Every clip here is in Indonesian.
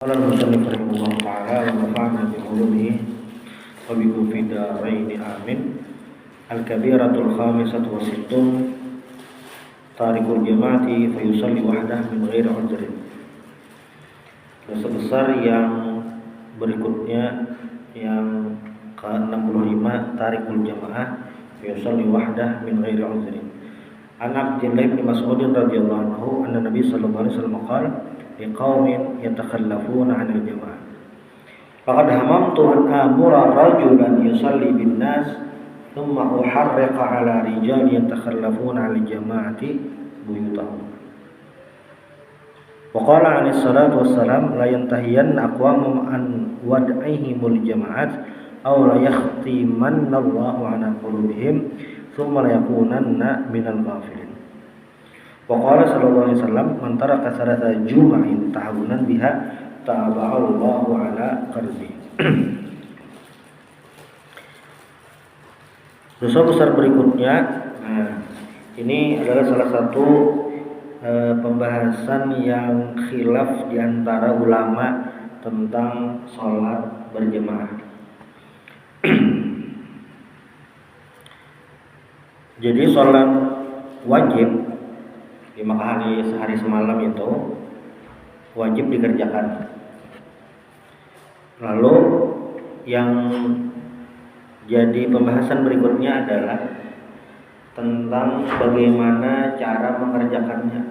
قال المصنف رحمه الله تعالى ونفعنا بعلومه وبه دارين آمين. الكبيرة الخامسة والستون تارك الجماعة فيصلي وحده من غير عذر. Dosa besar yang berikutnya yang ke-65 tarikul jamaah yusalli wahdah min ghairi uzrin. An Abdullah bin Mas'ud radhiyallahu anhu anna Nabi sallallahu alaihi wasallam qala liqaumin yatakhallafuna 'anil jamaah. Faqad hamamtu an amura rajulan yusalli bin nas thumma uharriqa 'ala rijal yatakhallafuna 'anil jamaati buyutahum. Wa qala 'alaihi salatu wassalam la yantahiyanna aqwamun an wad'ihimul jama'at aw la yakhtimanna Allahu 'ala qulubihim thumma la yakunanna minal ghafilin. Wa qala sallallahu alaihi wasallam man taraka salata jum'in tahawunan biha taba'a Allahu 'ala qalbi. Dosa besar berikutnya, ini adalah salah satu pembahasan yang khilaf di antara ulama tentang sholat berjamaah. Jadi sholat wajib 5 hari sehari semalam itu wajib dikerjakan. Lalu yang jadi pembahasan berikutnya adalah tentang bagaimana cara mengerjakannya,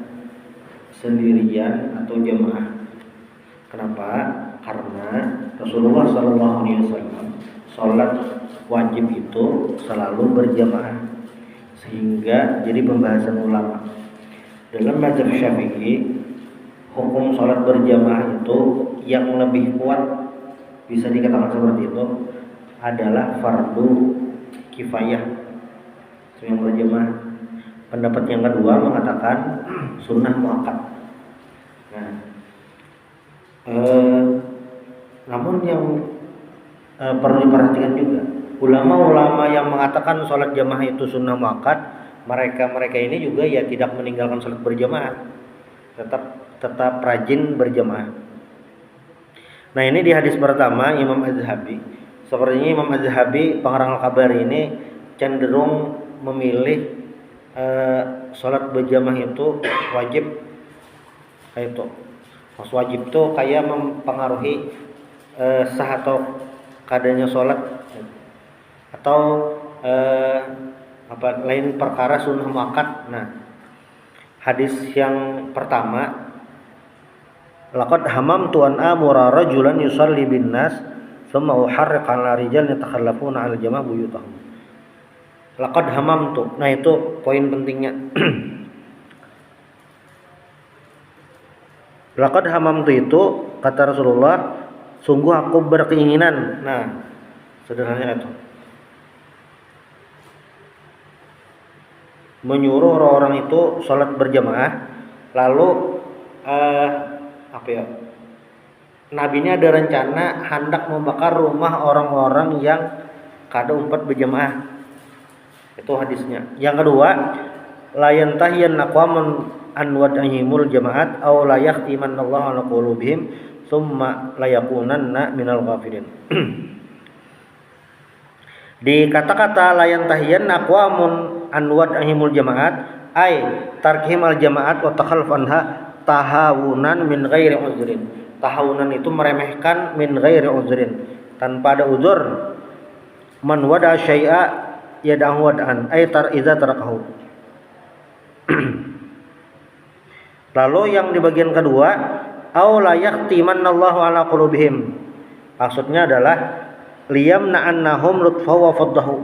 sendirian atau jamaah. Kenapa? Karena Rasulullah SAW sholat wajib itu selalu berjamaah, sehingga jadi pembahasan ulama. Dalam mazhab Syafi'i, hukum sholat berjamaah itu yang lebih kuat, bisa dikatakan seperti itu, adalah fardu kifayah yang berjamaah. Pendapat yang kedua mengatakan sunnah muakkad. Nah, namun yang perlu diperhatikan juga, ulama-ulama yang mengatakan sholat jamaah itu sunnah muakkad, mereka ini juga ya tidak meninggalkan sholat berjamaah, tetap rajin berjamaah. Nah, ini di hadis pertama Imam Az-Zahabi, sepertinya Imam Az-Zahabi pengarang Al-Kabar ini cenderung memilih sholat berjamaah itu wajib. Itu mas wajib itu kayak mempengaruhi sah atau kadanya sholat, atau lain perkara sunnah muakkad. Nah, hadis yang pertama, laqad hamamtu an amura rajulan yusalli bin nas thumma uharriqa 'ala rijal yatakhallafuna 'ala jamaah buyutahum. Laqad hamamtu. Nah, itu poin pentingnya. Laqad hamamtu itu kata Rasulullah, sungguh aku berkeinginan. Nah, sederhananya itu menyuruh orang-orang itu sholat berjamaah. Lalu Nabi ini ada rencana hendak membakar rumah orang-orang yang kada umpat berjamaah. Itu hadisnya. Yang kedua, la yantahiyanna aqwamun an wad'ihimul jama'at aw la yahtimanna Allahu 'ala qulubihim tsumma la yakunanna minal ghafilin. Di kata-kata la yantahiyanna aqwamun an wad'ihimul jama'at ay tarkihim al jama'at wa takhalluf anha tahawunan min ghairi uzrin. Tahawunan itu meremehkan min ghairi uzrin, tanpa ada uzur. Man wada syai'a yad'ahu wad'an ay iza tarakahu. Lalu yang di bagian kedua, au la yaqtimanallahu 'ala qulubihim, maksudnya adalah liyamna'annahum lutfahu wa faddahu.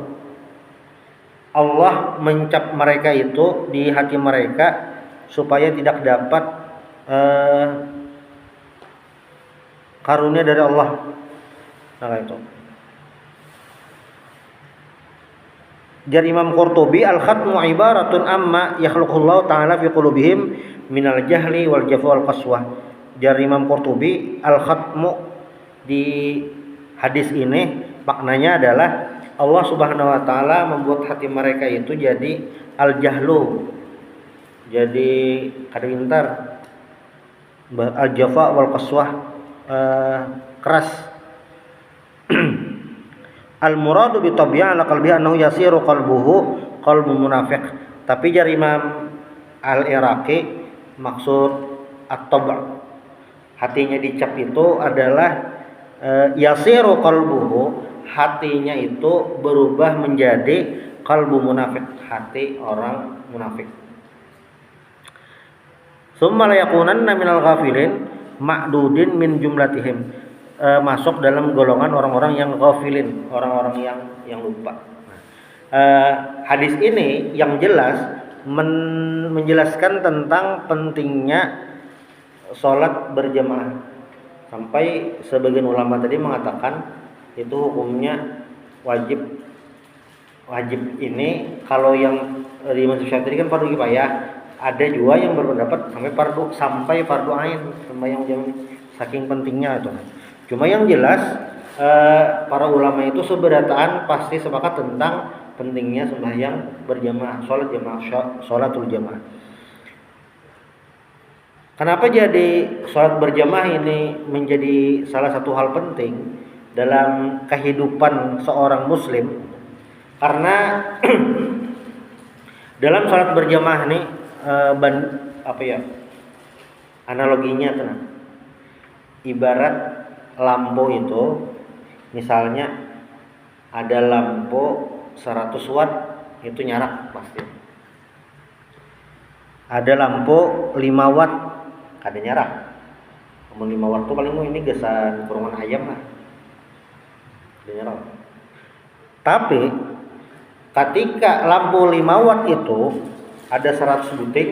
Allah mencap mereka itu di hati mereka supaya tidak dapat karunia dari Allah. Nah, itu dari Imam Qurtubi, al-khatmu ibaratun amma yakhluqullahu ta'ala fi qulubihim minal jahli wal jafa wal qaswah. Dari Imam Qurtubi, al-khatmu di hadis ini maknanya adalah Allah Subhanahu wa taala membuat hati mereka itu jadi al-jahlu, jadi kada pintar, al-jafa wal qaswah, keras. Al muradu bi tabi'an ala qalbi annahu yasiru qalbuhu qalbu munafiq. Tapi dari Imam Al-Iraqi maksud at-tab' hatinya dicap itu adalah yasiru qalbuhu, hatinya itu berubah menjadi qalbu munafik, hati orang munafik. Summa la yakunanna minal ghafilin ma'dudin min jumlatihim, masuk dalam golongan orang-orang yang ghafilin, orang-orang yang lupa. Hadis ini yang jelas menjelaskan tentang pentingnya sholat berjamaah, sampai sebagian ulama tadi mengatakan itu hukumnya wajib. Wajib ini kalau yang di mazhab Syafi'i kan fardu kifayah, ada juga yang berpendapat sampai fardu ain sembahyang jamaah, saking pentingnya itu. Cuma yang jelas para ulama itu seberataan pasti sepakat tentang pentingnya sembahyang berjamaah, sholatul jamaah. Kenapa jadi sholat berjamaah ini menjadi salah satu hal penting dalam kehidupan seorang muslim? Karena dalam sholat berjamaah ini analoginya tenang. Ibarat lampu itu, misalnya ada lampu 100 watt itu nyarak pasti. Ada lampu 5 watt kada nyarak. Namun 5 watt itu paling ini gesan kurungan ayam lah. Kada nyarak. Tapi ketika lampu 5 watt itu ada 100 buting,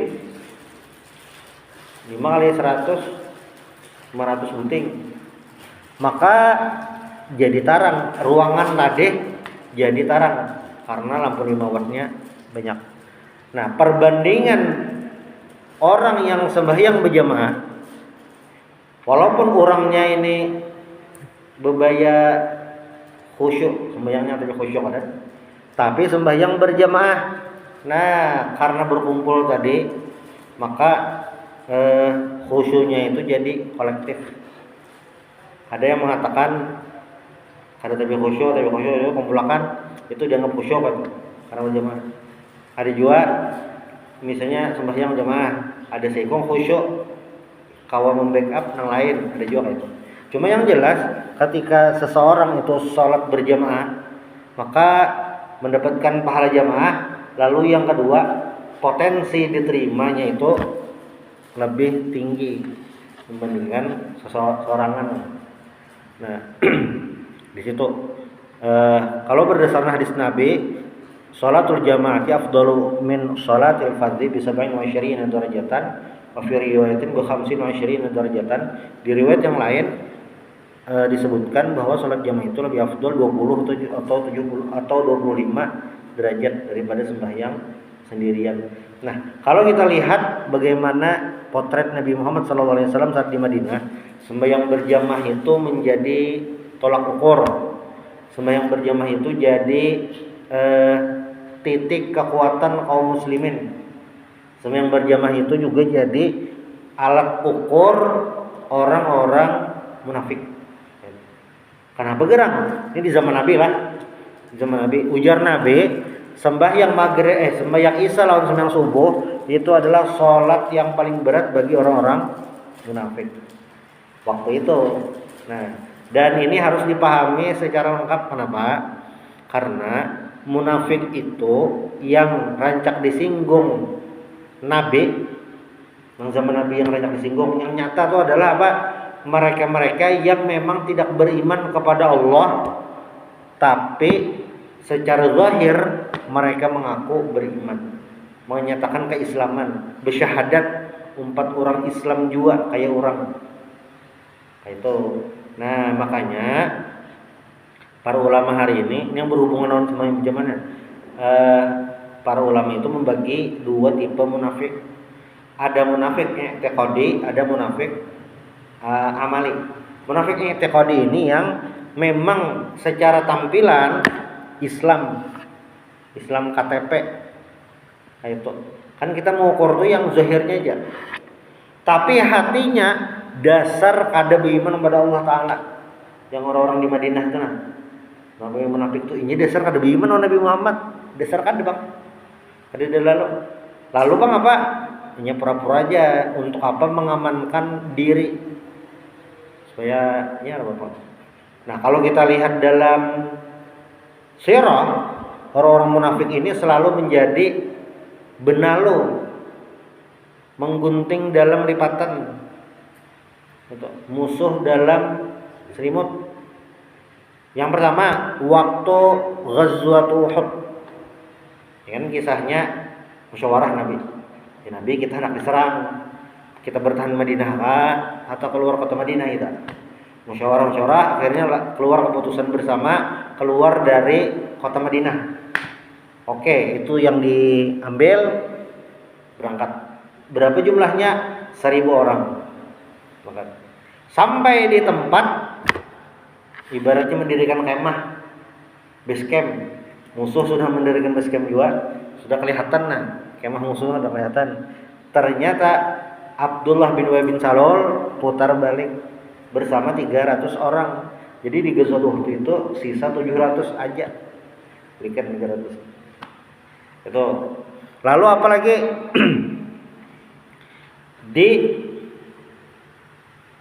5 kali 100 500 buting, maka jadi tarang, ruangan nadeh jadi tarang karena lampu 5 wattnya banyak. Nah, perbandingan orang yang sembahyang berjamaah, walaupun orangnya ini bebaya khusyuk, sembahyangnya tapi khusyuk ada, tapi sembahyang berjamaah. Nah, karena berkumpul tadi, maka khusyuknya itu jadi kolektif. Ada yang mengatakan ada tapi khusyuk itu kumpulakan itu dianggap khusyuk kan, karena berjamaah. Ada juga misalnya sembahyang jamaah, ada seikong khusyuk kawa membackup yang lain, ada juga itu. Cuma yang jelas ketika seseorang itu sholat berjamaah, maka mendapatkan pahala jamaah. Lalu yang kedua, potensi diterimanya itu lebih tinggi dibandingkan seseorangan. Nah, di situ kalau berdasarkan hadis Nabi, sholatul jamaati afdalu min sholatil fardhi bi 27 darajatan wa fi riwayatin bi 25 darajatan. Di riwayat yang lain disebutkan bahwa sholat jamaah itu lebih afdal 20 atau 70 atau 25 derajat daripada sembahyang sendirian. Nah, kalau kita lihat bagaimana potret Nabi Muhammad SAW saat di Madinah, sembahyang berjamaah itu menjadi tolak ukur. Sembahyang berjamaah itu jadi titik kekuatan kaum muslimin. Sembahyang berjamaah itu juga jadi alat ukur orang-orang munafik. Kenapa gerang? Ini di zaman Nabi lah. Di zaman Nabi, ujar Nabi, sembahyang Isya lawan sembahyang subuh itu adalah sholat yang paling berat bagi orang-orang munafik waktu itu. Nah, dan ini harus dipahami secara lengkap. Kenapa? Karena munafik itu yang rancak disinggung Nabi, yang zaman Nabi yang rancak disinggung, yang nyata itu adalah apa? Mereka-mereka yang memang tidak beriman kepada Allah, tapi secara zahir mereka mengaku beriman, menyatakan keislaman, bersyahadat 4 orang Islam juga kayak orang kayak itu. Nah, makanya para ulama hari ini yang berhubungan dengan sembahyang berjamaah, para ulama itu membagi 2 tipe munafik. Ada munafik i'tiqadi, ada munafik amali. Munafik i'tiqadi ini yang memang secara tampilan Islam KTP kayak itu. Kan kita mengukur tuh yang zahirnya aja. Tapi hatinya dasar kada beriman kepada Allah Ta'ala. Yang orang-orang di Madinah itu nah. Nabi munafik itu ini dasar kada beriman oleh Nabi Muhammad. Dasar kada bang. Kada lalu bang apa? Hanya pura-pura aja untuk apa mengamankan diri supaya ya apa. Nah kalau kita lihat dalam sirah, orang-orang munafik ini selalu menjadi benalu, menggunting dalam lipatan, musuh dalam selimut. Yang pertama waktu Ghazwat Uhud, kan kisahnya musyawarah Nabi. Ya, Nabi kita hendak diserang, kita bertahan Madinah atau keluar kota Madinah kita. Musyawarah akhirnya keluar keputusan bersama keluar dari kota Madinah. Oke, itu yang diambil, berangkat. Berapa jumlahnya? 1000 orang. Sampai di tempat ibaratnya mendirikan kemah, base camp. Musuh sudah mendirikan base camp juga, sudah kelihatan nah, kemah musuh sudah kelihatan. Ternyata Abdullah bin Ubay bin Salul putar balik bersama 300 orang. Jadi di Ghazwat Uhud itu sisa 700 aja. Berikan 300. Itu. Lalu apalagi di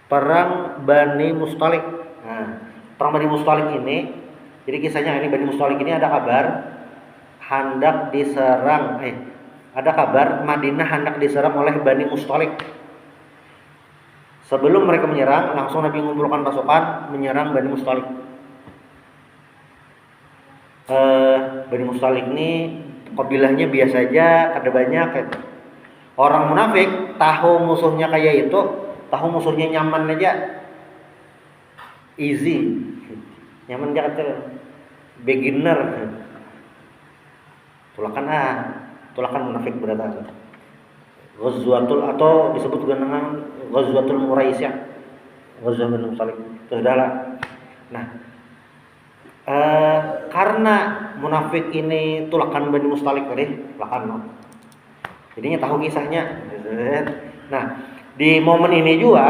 perang Bani Mustalik. Nah, perang Bani Mustalik ini, jadi kisahnya ini Bani Mustalik ini ada kabar hendak diserang. Ada kabar Madinah hendak diserang oleh Bani Mustalik. Sebelum mereka menyerang, langsung Nabi mengumpulkan pasukan menyerang Bani Mustalik. Bani Mustalik ini kabilahnya biasa aja, kada banyak. Orang munafik tahu musuhnya kayak itu, tahu musuhnya nyaman aja, easy, nyaman aja kata beginner. Tulakan munafik berada. Ghazwatul atau disebut dengan Ghazwatul Muraisiyah, Ghazwah Bani Mustalik. Itu adalah. Nah, karena munafik ini tulakan Bani Mustalik tadi, tulakan. Jadinya tahu kisahnya. Nah, di momen ini juga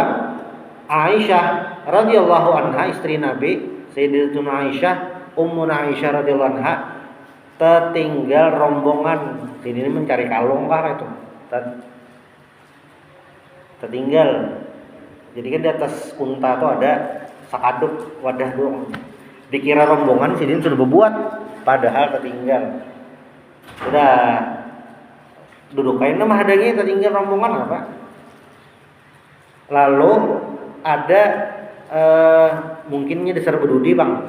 Aisyah radhiyallahu anha, istri Nabi, Sayyidatuna Aisyah, Ummuna Aisyah radhiyallahu anha, tertinggal rombongan. Ini mencari kalung kah itu? Tertinggal. Jadi kan di atas unta itu ada sakaduk wadah doang. Dikira rombongan, sini sudah berbuat, padahal tertinggal. Sudah duduk kain nama hadangnya tertinggal rombongan apa? Lalu ada mungkinnya dasar berdudi bang,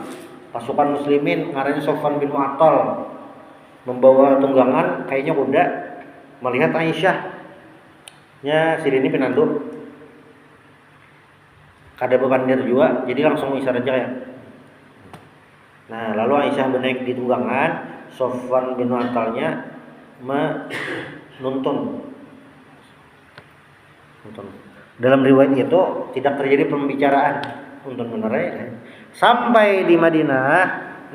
pasukan muslimin ngaranya Sofwan bin Mu'attal membawa tunggangan kayaknya kuda, melihat Aisyahnya sini penanduk kada bepandir juga, jadi langsung isyarat aja ya. Nah lalu Aisyah menaik di tunggangan, Sofwan bin Mu'attalnya menuntun. Dalam riwayat itu tidak terjadi pembicaraan untuk menerai. Sampai di Madinah,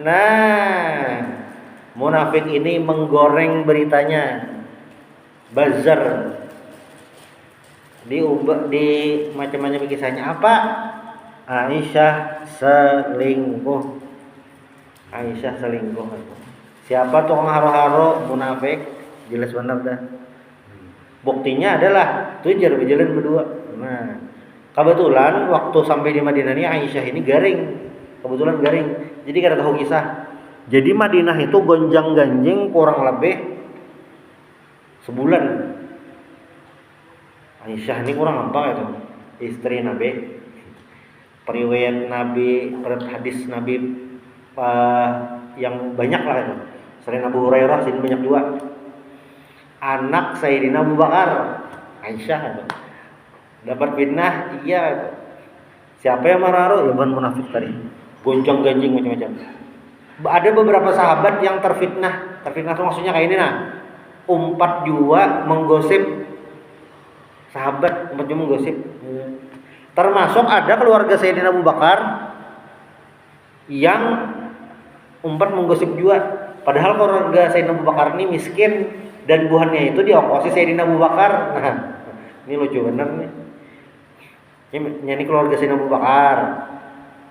nah munafik ini menggoreng beritanya, bazar, di macam-macam kisahnya. Apa? Aisyah selingkuh. Siapa tuh orang haro-haro munafik? Jelas benar dah. Buktinya adalah tujar berjalan berdua. Nah, kebetulan waktu sampai di Madinah ini Aisyah ini garing. Kebetulan garing. Jadi kada tahu kisah. Jadi Madinah itu gonjang-ganjing kurang lebih sebulan. Aisyah ini kurang apa itu? Istri Nabi. Periwayat Nabi, hadis Nabi yang banyak lah itu. Selain Abu Hurairah sini banyak juga. Anak Sayyidina Abu Bakar, Aisyah itu. Dapat fitnah, iya itu. Siapa yang marah? Ya ban munafik tadi. Gonjang-ganjing macam-macam. Ada beberapa sahabat yang terfitnah. Terfitnah itu maksudnya kayak ini nah. Umpat juga menggosip sahabat, umpat juga menggosip. Termasuk ada keluarga Sayyidina Abu Bakar yang umpat menggosip juga. Padahal keluarga Sayyidina Abu Bakar ini miskin dan buahnya itu diokosi Sayyidina Abu Bakar. Nah, ini lucu benar nih. Ini keluarga Sayyidina Abu Bakar.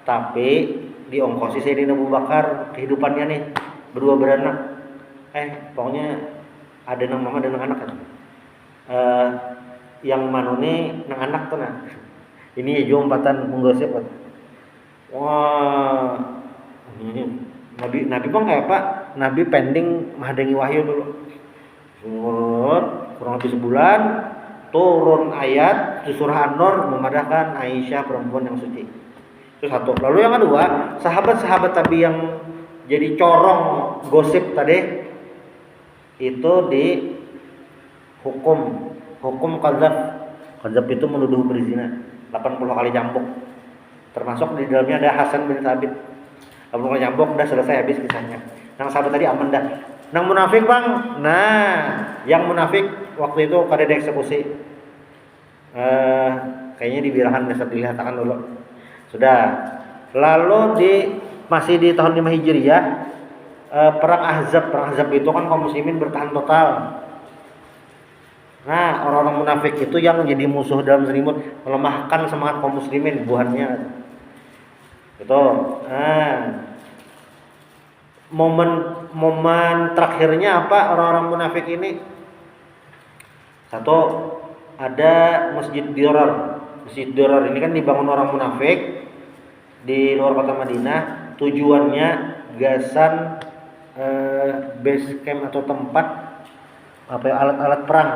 Tapi diongkosi Sayyidina Abu Bakar kehidupannya nih, berdua beranak. Pokoknya ada nang mama dan nang anak kan. Yang manone nang anak tuh nah. Ini jo empatan menggosip. Wah. Nabi bang kayak Pak, Nabi pending mahadangi wahyu dulu. Kurang lebih sebulan turun ayat di surah An-Nur memadahkan Aisyah perempuan yang suci. Itu satu. Lalu yang kedua, sahabat-sahabat tadi yang jadi corong gosip tadi itu di hukum qadzaf. Qadzaf itu menuduh berzina 80 kali cambuk. Termasuk di dalamnya ada Hasan bin Thabit. 80 kali cambuk udah selesai habis kisahnya. Yang sahabat tadi aman dah. Yang munafik bang, nah yang munafik waktu itu kada dieksekusi. Kayaknya dibilangkan dasar dilihatkan dulu. Sudah. Lalu masih di tahun 5 Hijriah, perang Ahzab itu kan kaum muslimin bertahan total. Nah, orang-orang munafik itu yang jadi musuh dalam selimut, melemahkan semangat kaum muslimin buahnya. Itu. Nah, momen terakhirnya apa orang-orang munafik ini? Satu, ada Masjid Dirar. Masjid Dirar ini kan dibangun orang munafik di luar kota Madinah. Tujuannya gasan base camp atau tempat alat-alat perang.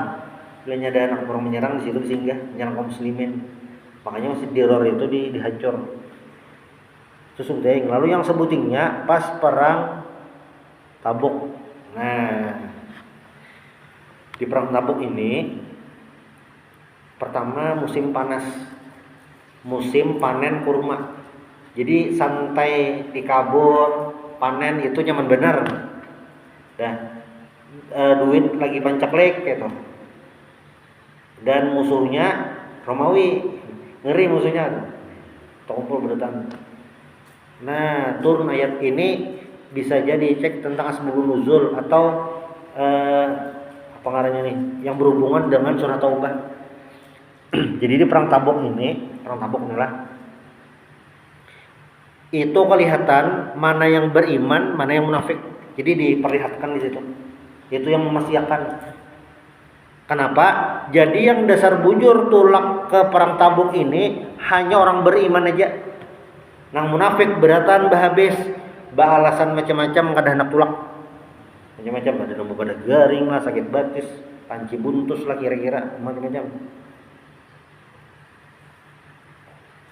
Bilanya ada anak orang menyerang di situ singgah menyerang kaum muslimin. Makanya Masjid Dirar itu dihancur. Susubdeng. Lalu yang sebutingnya pas perang Tabuk. Nah, di perang Tabuk ini pertama musim panas, musim panen kurma. Jadi santai di kabut, panen itu nyaman bener. Duit lagi pancaklek gitu. Dan musuhnya Romawi, ngeri musuhnya. Kumpul berdatang. Nah, turun ayat ini bisa jadi cek tentang asbabun nuzul atau apa ngarannya nih, yang berhubungan dengan surah Taubah. Jadi di perang Tabuk inilah itu kelihatan mana yang beriman, mana yang munafik. Jadi diperlihatkan di situ. Itu yang memastikan. Kenapa? Jadi yang dasar bujur tulak ke perang Tabuk ini hanya orang beriman aja. Nang munafik beratan bahabis, alasan macam-macam kada hendak tulak. Macam-macam ada nombor pada garing lah, sakit batis, panci buntus lah kira-kira macam-macam.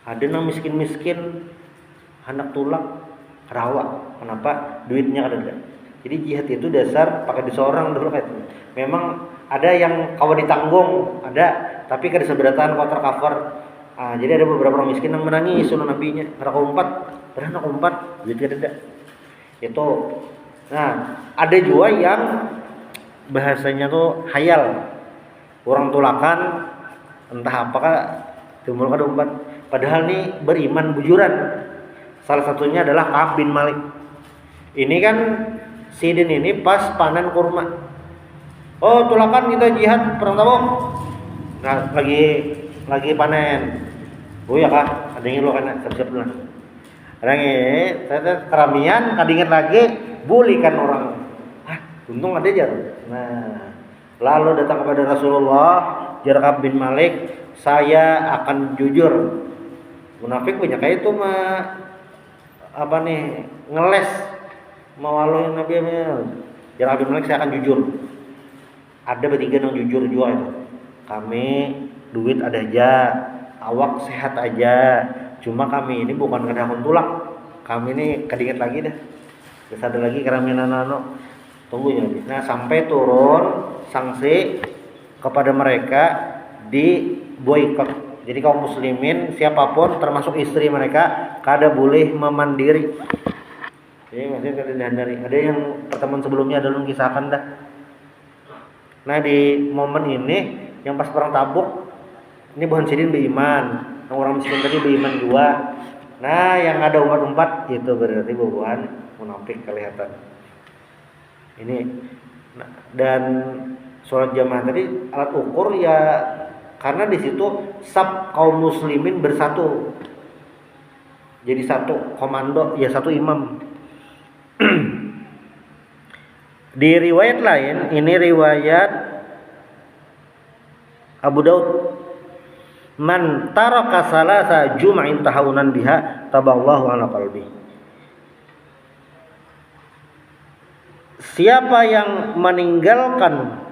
Ada nang miskin-miskin hendak tulak rawa. Kenapa? Duitnya kada. Jadi jihad itu dasar pakai di seorang dulu kan. Memang ada yang kawan ditanggung, ada, tapi kada seberatan kotor cover. Jadi ada beberapa orang miskin yang menangis sunnah nabinya. Anak umpat, duit ada. Itu. Nah, ada juga yang bahasanya tuh hayal. Orang tulakan entah apakah timbul kada umpat. Padahal nih beriman bujuran. Salah satunya adalah Ka'ab bin Malik. Ini kan Sidin ini pas panen kurma. Oh, tulakan kita jihad perang Tabuk. Nah, lagi panen. Oh ya kah, ada yang lo kan siap-siap dulu. Orang ini, saya keramian, kadinget lagi, bulikan orang. Untung ada aja. Nah, lalu datang kepada Rasulullah, Ka'ab bin Malik, saya akan jujur. Munafik banyak kayak itu ngeles mawalohin Nabi-nya. Ka'ab bin Malik, saya akan jujur. Ada bertiga yang jujur juga itu. Kami duit ada aja. Awak sehat aja, cuma kami ini bukan kedahun tulak, kami ini kedinget lagi dah, terus ada lagi keramian nano, tunggu ya. Nah sampai turun sanksi kepada mereka di boikot. Jadi kaum muslimin siapapun termasuk istri mereka kada boleh memandiri. Jadi maksudnya kada dihindari. Ada yang pertemuan sebelumnya ada kisahkan dah. Nah di momen ini yang pas perang Tabuk. Ini bukan Sidin beriman, orang miskin tadi beriman juga. Nah, yang ada umpat-umpat itu berarti bukan munafik kelihatan. Ini dan sholat jamaah tadi alat ukur ya Karena di situ sab kaum muslimin bersatu. Jadi satu komando, ya satu imam. Di riwayat lain, ini riwayat Abu Daud, man taraka salasa jum'in tahawunan biha taballahu ala qalbi. Siapa yang meninggalkan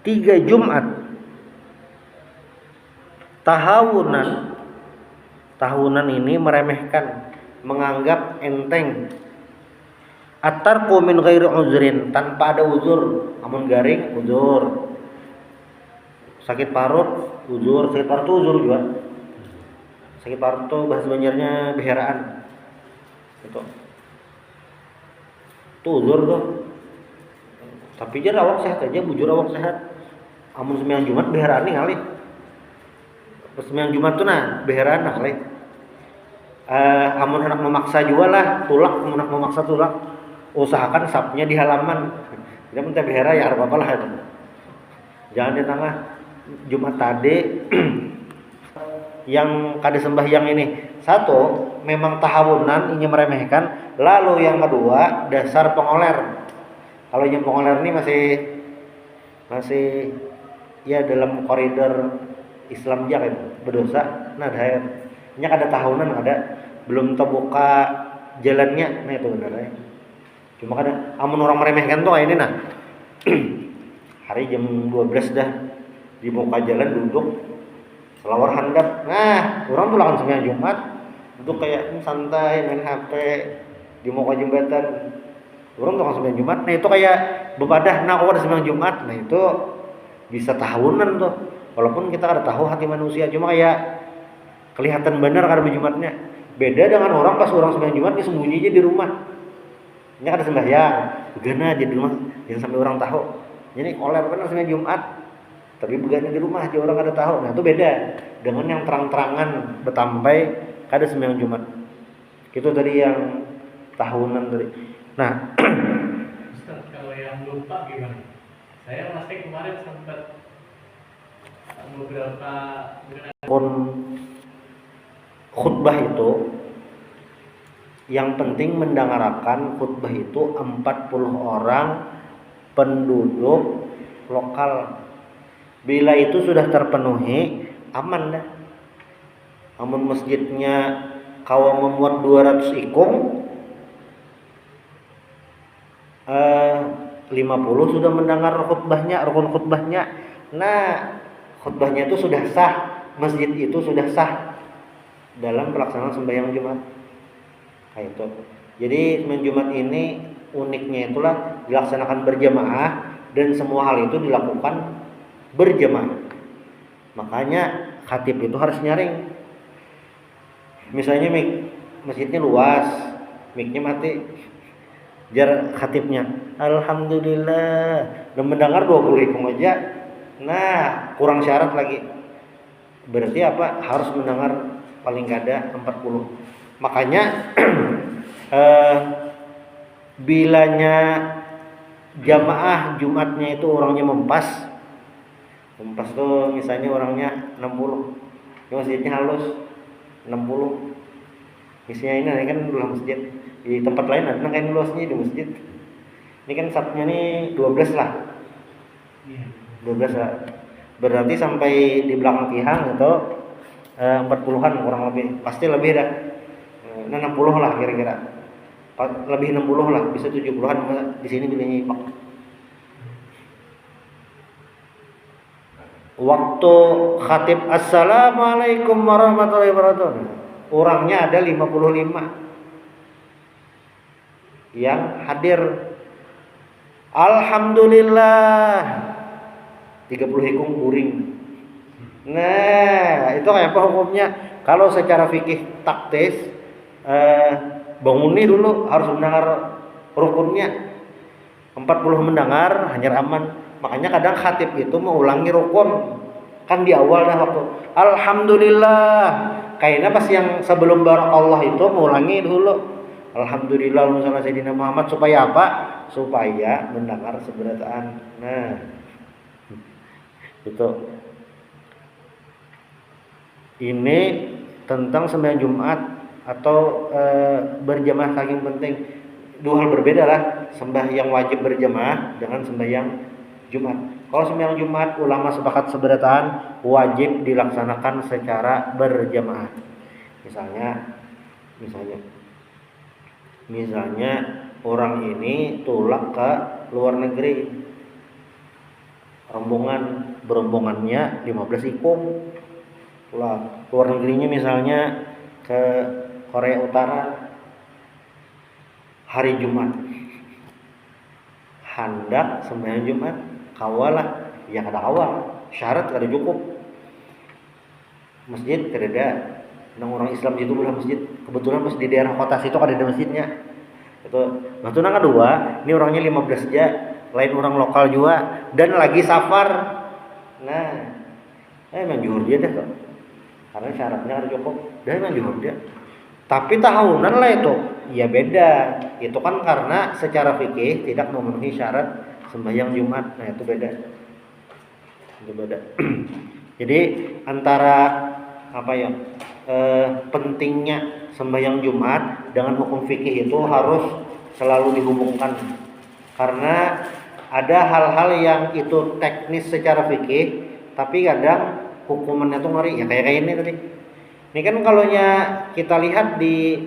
3 Jumat tahunan ini meremehkan, menganggap enteng. At-tarku min ghairi uzrin, tanpa ada uzur, amun garing uzur, sakit parut uzur, sakit parut itu uzur juga. Sakit parut itu bahasa Banjarnya beheraan. Itu uzur tuh. Tapi jar awak sehat aja, bujur awak sehat. Amun sembahyang Jumat beheraan ngalih. Pas sembahyang Jumat tuh nah beheraan ngalih. Amun hendak memaksa juga lah, amun hendak memaksa tulak, usahakan sapnya di halaman. Tidak minta behera ya apa lah itu. Jangan di tengah. Jumat tadi yang kada sembahyang ini, satu memang tahawunan, ini meremehkan. Lalu yang kedua dasar pengoler. Kalau yang pengoler ini masih ya dalam koridor Islam aja kan berdosa. Nah ini ada tahunan, ada belum terbuka jalannya. Nah itu benar ya. Cuma kada amun orang meremehkan tuh kayak ini nah. Hari jam 12 dah di muka jalan duduk selawar handap. Nah, orang tuh langsung sembahyang Jumat duduk kayak santai main HP di muka jembatan. Orang tuh langsung sembahyang Jumat. Nah, itu kayak bebadah. Nah, kalau ada sembahyang Jumat, nah itu bisa tahunan tuh. Walaupun kita kada tahu hati manusia, cuma kayak kelihatan benar kada Jumatnya. Beda dengan orang pas orang sembahyang Jumat dia sembunyi aja di rumah. Ini kada sembahyang, begana aja di rumah, jangan sampai orang tahu. Jadi koler benar sembahyang Jumat. Tapi begana di rumah aja orang kada tahu. Nah, itu beda dengan yang terang-terangan betampai kada sembahyang Jumat. Itu tadi yang tahunan tadi. Nah, Ustaz, kalau yang lupa gimana? Saya masih kemarin sempat beberapa pun khutbah itu yang penting mendengarkan khutbah itu 40 orang penduduk lokal. Bila itu sudah terpenuhi, aman dah. Amun masjidnya kau memuat 200 ikung, 50 sudah mendengar khutbahnya, rukun khutbahnya. Nah, khutbahnya itu sudah sah, masjid itu sudah sah dalam pelaksanaan sembahyang Jumat. Kayak itu. Jadi sembahyang Jumat ini uniknya itulah dilaksanakan berjamaah dan semua hal itu dilakukan berjamaah. Makanya khatib itu harus nyaring. Misalnya masjidnya luas, miknya mati, jar khatibnya alhamdulillah dan mendengar 20 ikung aja. Nah, kurang syarat lagi. Berarti apa? Harus mendengar paling kada 40. Makanya bilanya jamaah Jumatnya itu orangnya mempas tuh misalnya orangnya 60, ya masjidnya halus 60. Misalnya ini kan dalam masjid, di tempat lain ada kan luasnya di masjid. Ini kan sapnya nih 12 lah. 12 lah. Berarti sampai di belakang Tihang itu 40-an kurang lebih. Pasti lebih dah. 60 lah kira-kira. Lebih 60 lah, bisa 70-an di sini bilangnya Pak. Waktu khatib assalamualaikum warahmatullahi wabarakatuh, orangnya ada 55 yang hadir. Alhamdulillah 30 hikung guring. Nah, itu kayak apa hukumnya? Kalau secara fikih taktis, bangun nih dulu harus mendengar rukunnya. 40 mendengar hanya aman. Makanya kadang khatib itu mengulangi rukun kan di awal dah waktu alhamdulillah. Kayaknya pas yang sebelum barakallah itu mengulangi dulu alhamdulillah Allahumma shalli ala Muhammad, supaya apa? Supaya mendengar seberataan. Nah, Itu. Ini tentang sembahyang Jumat atau berjamaah saking penting. Dua hal berbeda lah, sembahyang wajib berjamaah dengan sembahyang Jumat. Kalau sembahyang Jumat ulama sepakat seberatan wajib dilaksanakan secara berjamaah. Misalnya orang ini tulak ke luar negeri, berombongannya 15 ikung, tulak luar negerinya misalnya ke Korea Utara hari Jumat, hendak sembahyang Jumat kawalah, ya kada awal syarat kada cukup, masjid kada ada. Orang Islam itu belah masjid, kebetulan pas di daerah kota situ kada ada masjidnya. Itu. Nah, yang kedua, ini orangnya 15 aja, lain orang lokal juga dan lagi safar. Nah, memang juhur dia dah kok. Karena syaratnya kada cukup, dan memang juhur dia. Tapi tahunan lah itu, ya beda. Itu kan karena secara fikih tidak memenuhi syarat sembahyang Jumat. Nah, itu beda. Jadi antara pentingnya sembahyang Jumat dengan hukum fikih itu harus selalu dihubungkan. Karena ada hal-hal yang itu teknis secara fikih, tapi kadang hukumannya tuh ngeri. Ya kayak ini tadi. Ini kan kalau kita lihat di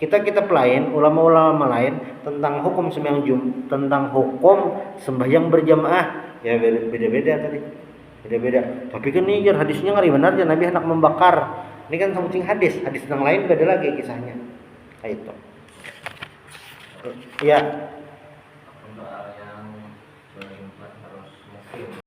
kitab lain, ulama-ulama lain tentang hukum sembahyang Jumat, tentang hukum sembahyang berjamaah, ya beda-beda tadi. Beda-beda. Tapi kan ini hadisnya ngeri benar ya, Nabi hendak membakar. Ini kan something hadis yang lain beda lagi kisahnya. Kayak itu. Ya,